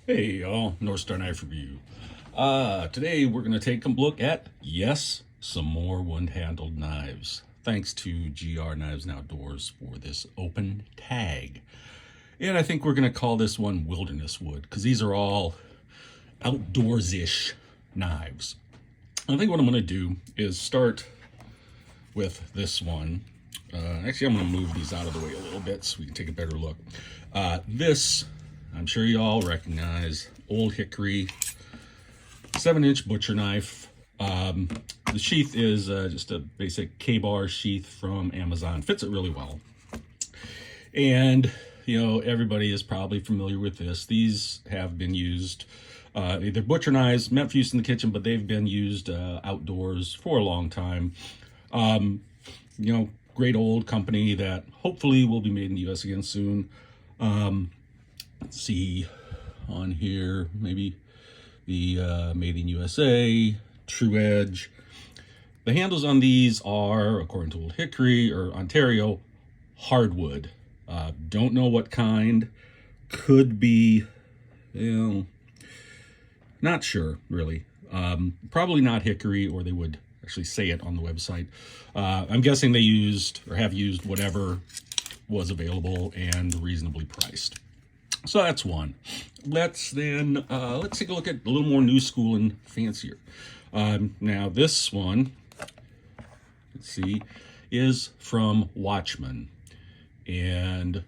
Hey y'all, North Star Knife Review. Today we're going to take a look at, yes, some more one-handled knives. Thanks to GR Knives and Outdoors for this open tag. And I think we're going to call this one Wilderness Wood, because these are all outdoors-ish knives. I think what I'm going to do is start with this one. Actually, I'm going to move these out of the way a little bit so we can take a better look. This, I'm sure you all recognize, old Hickory 7-inch butcher knife. The sheath is just a basic K-bar sheath from Amazon. Fits it really well. And, you know, everybody is probably familiar with this. These have been used, they're butcher knives, meant for use in the kitchen, but they've been used outdoors for a long time. You know, great old company that hopefully will be made in the U.S. again soon. Let's see on here, maybe the Made in USA, True Edge. The handles on these are, according to Old Hickory or Ontario, hardwood. Don't know what kind. Could be, you know, not sure really. Probably not Hickory, or they would actually say it on the website. I'm guessing they used or have used whatever was available and reasonably priced. So that's one. Let's take a look at a little more new school and fancier. Now this one, let's see, is from Watchmen, and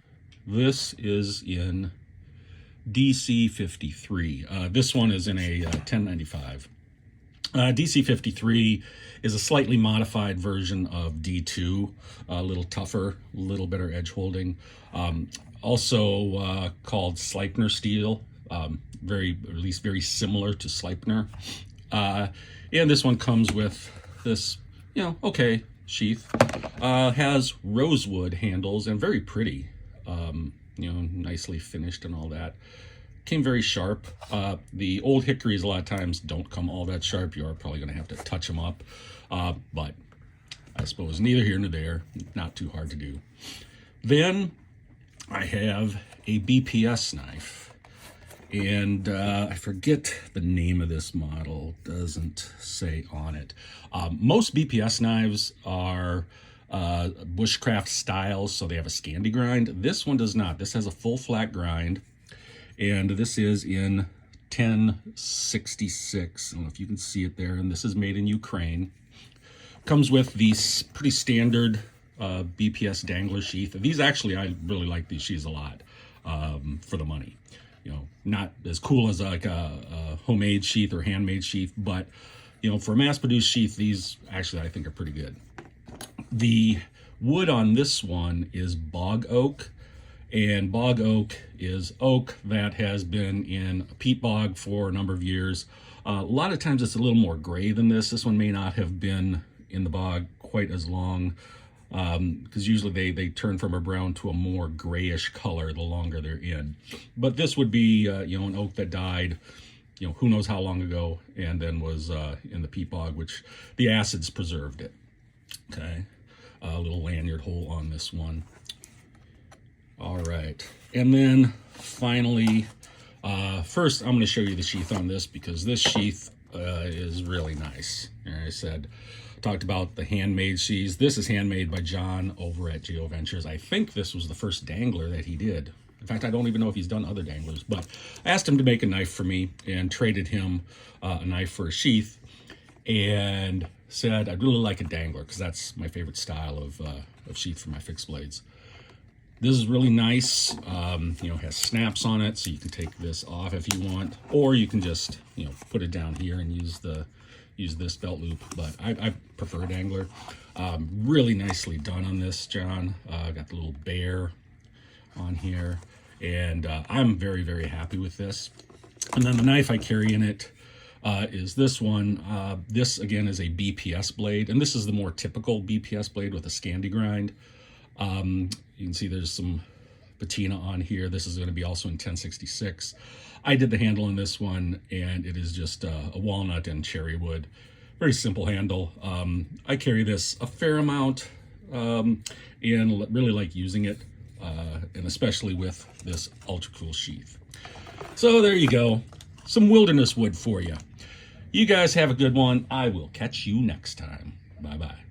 this is in DC 53. This one is in a 1095. DC 53 is a slightly modified version of D2, a little tougher, a little better edge holding. Also called Sleipner steel, at least very similar to Sleipner. And this one comes with this, you know, okay, sheath. Has rosewood handles and very pretty, you know, nicely finished and all that. Came very sharp. The old Hickories a lot of times don't come all that sharp. You are probably going to have to touch them up, but I suppose neither here nor there. Not too hard to do. Then I have a BPS knife, and I forget the name of this model. Doesn't say on it. Most BPS knives are bushcraft styles, so they have a Scandi grind. This one does not. This has a full flat grind. And this is in 1066. I don't know if you can see it there. And this is made in Ukraine. Comes with these pretty standard BPS dangler sheath. These actually, I really like these sheaths a lot for the money. You know, not as cool as like a homemade sheath or handmade sheath, but you know, for a mass-produced sheath, these actually I think are pretty good. The wood on this one is bog oak. And bog oak is oak that has been in a peat bog for a number of years. A lot of times it's a little more gray than this. This one may not have been in the bog quite as long, because usually they turn from a brown to a more grayish color the longer they're in. But this would be you know, an oak that died, you know, who knows how long ago, and then was in the peat bog, which the acids preserved it. Okay, a little lanyard hole on this one. All right, and then finally, first I'm going to show you the sheath on this, because this sheath is really nice. Like I said, talked about the handmade sheaths. This is handmade by John over at Geo Ventures. I think this was the first dangler that he did. In fact, I don't even know if he's done other danglers, but I asked him to make a knife for me and traded him a knife for a sheath, and said I'd really like a dangler because that's my favorite style of sheath for my fixed blades. This is really nice. You know, has snaps on it, so you can take this off if you want, or you can just, you know, put it down here and use this belt loop. But I prefer a dangler. Really nicely done on this, John. Got the little bear on here, and I'm very, very happy with this. And then the knife I carry in it is this one. This again is a BPS blade, and this is the more typical BPS blade with a Scandi grind. You can see there's some patina on here. This is going to be also in 1066. I did the handle on this one, and it is just a walnut and cherry wood. Very simple handle. I carry this a fair amount and really like using it, and especially with this ultra cool sheath. So there you go. Some wilderness wood for you. You guys have a good one. I will catch you next time. Bye-bye.